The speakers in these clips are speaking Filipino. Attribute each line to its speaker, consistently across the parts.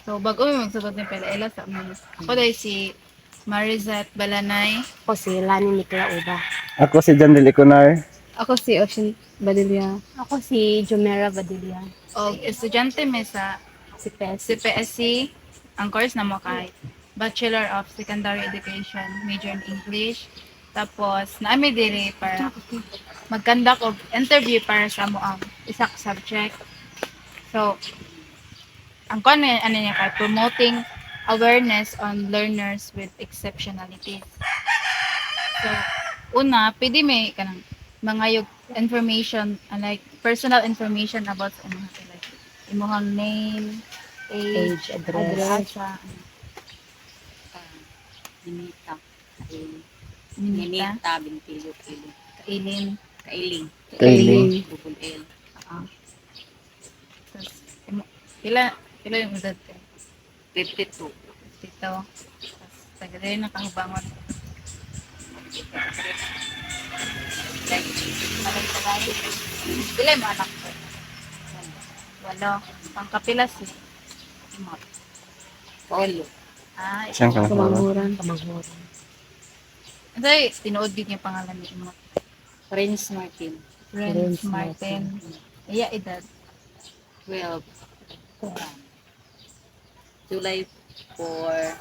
Speaker 1: So, bago may magsagot ni Pela Ela sa mga. Ako dahil si Marizat Balanay.
Speaker 2: Ako si Lani Nikla Uba.
Speaker 3: Ako si John Deliconar.
Speaker 1: Ako si Ocean Badilla.
Speaker 2: Ako si Jomera Badilla.
Speaker 1: O estudyante may sa
Speaker 2: Si Pes.
Speaker 1: CPSC. Ang course na mo kay Bachelor of Secondary Education, major in English. Tapos, naami diri para mag-conduct of interview para sa mo ang isak subject. So, ang ano niya kay promoting awareness on learners with exceptionalities. So, una, pwede may kanang mga yung information, like personal information about sa imong like imong name, age,
Speaker 2: address.
Speaker 1: asa,
Speaker 4: Ninita.
Speaker 1: Ninita,
Speaker 4: Ninita, Bintilyo, Kilo.
Speaker 1: Kailin,
Speaker 4: Kailing.
Speaker 3: Kailing.
Speaker 4: Double L.
Speaker 1: tapos, pila yung edad ko?
Speaker 4: 52.
Speaker 1: Dito. Tapos, taga rin nakahubangon. Like, malay-talay. Pila yung mga anak ko? Walo. Pangkapilas eh.
Speaker 4: Imot. Paulo.
Speaker 3: Siyang ka na
Speaker 2: Kamanghuran. Kamanghuran.
Speaker 1: Kasi, tinuod din yung pangalan ni Imot.
Speaker 4: Prince Martin.
Speaker 1: Renz
Speaker 2: Renz
Speaker 1: Martin. Iya, edad.
Speaker 4: 12. July 4,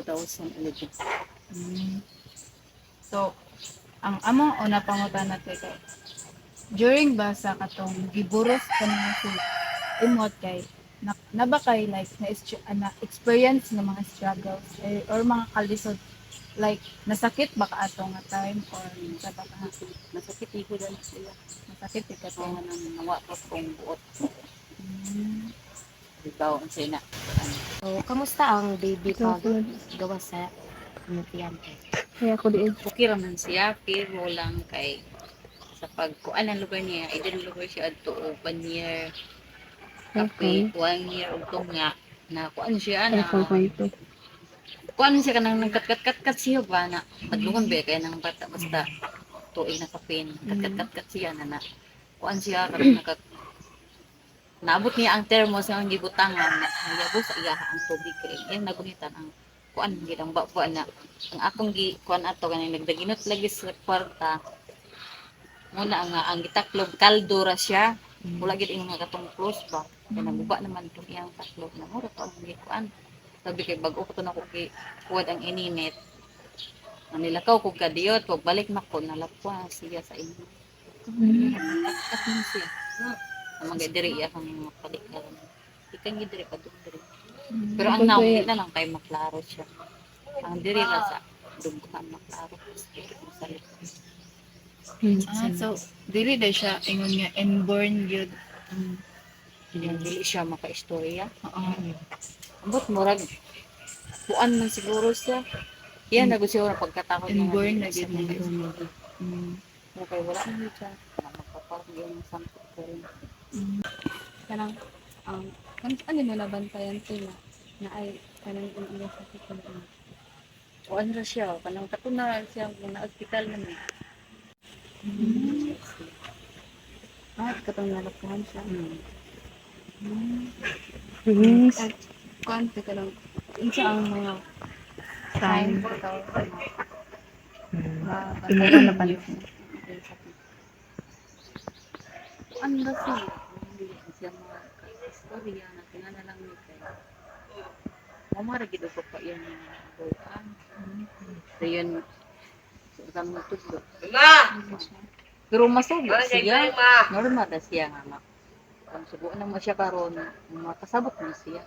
Speaker 4: 2011.
Speaker 1: So, ang among una pangutan natin kay during ba sa katong giburos kanina si Imot kay na ba kay like na experience ng mga struggles or mga kalisod like nasakit ba ka ato nga time or sa ba ka
Speaker 4: Masakit ko lang sila.
Speaker 1: nasakit ka
Speaker 4: Kasi
Speaker 1: to
Speaker 4: nga nang nawa ko kong buot.
Speaker 1: mm.
Speaker 4: Ikaw ang sina.
Speaker 2: So, kamusta ang baby ko? Gawa sa kamutian ko.
Speaker 1: Kaya ako diin
Speaker 4: Okay raman siya, pero lang kay sa pagkuan ang lugar niya, idin lugar siya adto og 1 year. Kape, 1 year og tunga na kuan siya na kuan siya kanang nagkat-kat-kat siya ba na padlungon ba kay nang bata basta tuig na kapin kat-kat-kat siya na kuan siya kanang naabot niya ang termos nga gibutangan na nayabo sa iya ang tubig kay yung nagunitan ang kuan gid ang bakwa na ang akong gi kuan ato kanang nagdaginot lagi sa kwarta muna ang gitaklob kaldo ra siya wala gid ingon nga katong close ba kay naguba naman tong iyang taklob na mura pa ang gikuan sabi kay bag-o ko to na ko kay kuwad ang ininit manilakaw ko kadiyot pagbalik na ko nalapwa siya sa inyo siya ang mga diri ya kang mga palikaran ikan gidiri pa diri pero ang naon di na lang kay maklaro siya ang diri na sa dughan maklaro sa
Speaker 1: so dili dai siya ingon nga inborn yun
Speaker 4: dili siya maka-istorya
Speaker 1: oo
Speaker 4: ambot murag kuan man siguro siya yan na gusto na pagkatakot niya
Speaker 1: inborn na
Speaker 4: siya
Speaker 1: gid
Speaker 4: kay wala na siya magpaparang yung sample ko rin
Speaker 2: Kanang, ano mo nabantayan sila na ay kanang iya sa kitchen.
Speaker 4: kuan ra siya kanang katuna siya na hospital naman
Speaker 2: Katong nalakahan siya.
Speaker 1: Yes.
Speaker 2: Kuan ka lang. Isa ang mga sign ko daw.
Speaker 1: Tinuod na pa
Speaker 4: kuan ra siya hindi siya istorya na kinahanglan lang ni kay mamara gid ko pa yan bukan dayon sa mga tudlo pero masubo siya normal na siya nga kung subuan naman siya karon makasabot na siya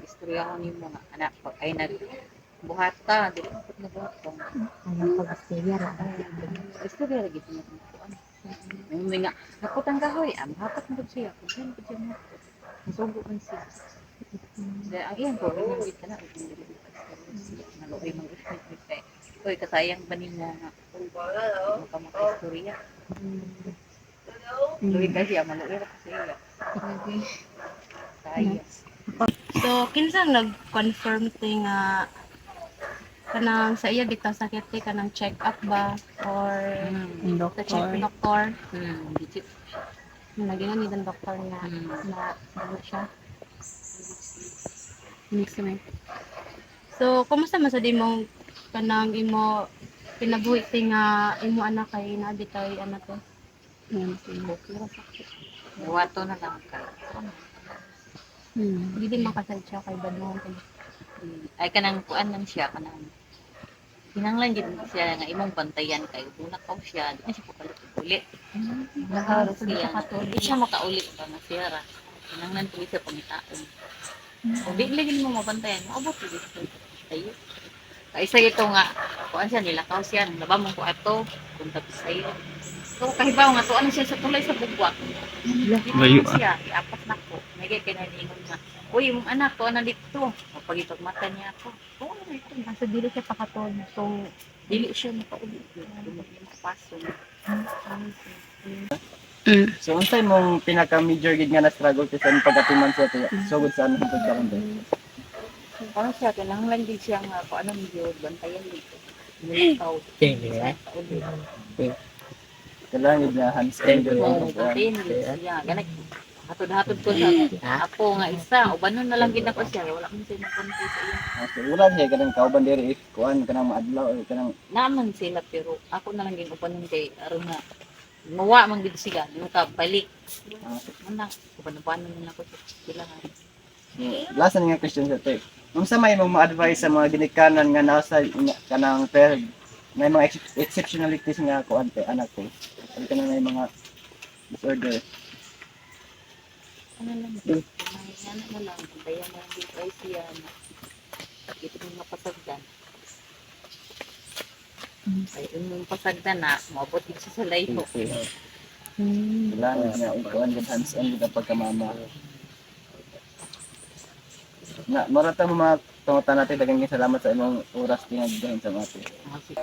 Speaker 4: istorya ko nimo nga anak pag ay nagbuhata dili mo pud nabuhat
Speaker 2: Ang pag-istorya ra.
Speaker 4: istorya lagi niya kuan may nga naputang kahoy ang hapat mo siya kung saan ko siya mo masubo man siya dahil ang iyang ko rin yung na naluoy mang istorya kay oy kasayang ba nimo nga maka-istorya luwi kasi ang maluoy ra kasi siya sayang
Speaker 2: So, kinsang nag-confirm ti nga kanang sa iya bitaw sakit ti kanang check up ba or sa check doktor
Speaker 4: digit
Speaker 2: lagi na ni doktor nga
Speaker 4: Mm.
Speaker 2: na ano siya Next semester. So, kumusta man sa di mong kanang imo pinabuhi ti nga imo anak kay nabitay anak ko? Okay ra sakit.
Speaker 4: Buwato na lang ka.
Speaker 2: Hindi din makasal siya kay badmon kay.
Speaker 4: Ay kanang kuan man siya kanang hinanglan gid siya nga imong bantayan kay kung nakaw siya di na siya papalit uli. Nakaharap siya di siya makaulit pa nga siya ra. Hinanglan tuloy siya pangitaon. O di lagi mo mabantayan, maabot gid siya. Ayo. Kay sa ito nga kuan siya nilakaw siya nang laba mong ko ato kung tapos sayo. So kahibaw nga to ano siya sa tulay sa bugwak.
Speaker 3: Layo,
Speaker 4: Siya, apat na ko. May kinalingon nga. Uy, yung anak ko, ano dito? Mapagipagmata niya ako. Oo, ano ito?
Speaker 2: Nasa dili siya pakatod. So,
Speaker 4: Dili siya makaulit. Makapasok.
Speaker 3: So unsay mong pinaka major gid nga na struggle sa imong pagatiman sa tiya. Sugod sa anong pagkaron din.
Speaker 4: Parang siya, kinahanglan din siya nga kung anong yun, bantayan dito. Nilitaw.
Speaker 3: Kailangan gid na hands on gid ang
Speaker 4: Oo, bantayan din siya. Ganag, hatod-hatod ko sa ako nga isa. O banon na lang gid ako siya. Wala man siya nagkontay sa iya.
Speaker 3: So wala siya kanang kauban diri kuan kanang maadlaw o kanang
Speaker 4: Naman sila, pero ako na lang ginupanon kay aron nga mawa man gid sila, yung balik. Mana, kuban-kuban na ako sila nga.
Speaker 3: last na nga question sa te. Unsa may imong ma-advise sa mga ginikanan nga nasa kanang may mga exceptionalities nga kuan te anak ko. Ay kanang may mga disorder.
Speaker 4: Ano lang, ano na lang, bantayan na lang dito ay siya na ito yung mapasagdan. Ay, yung pasagdan na, maabot dito sa layho.
Speaker 3: Kailangan nga kuan gid hands on gid ang pagkamama. Na marata mo mga tungatan natin daghang salamat sa imong oras tinagdahan sa mga.
Speaker 4: Kasi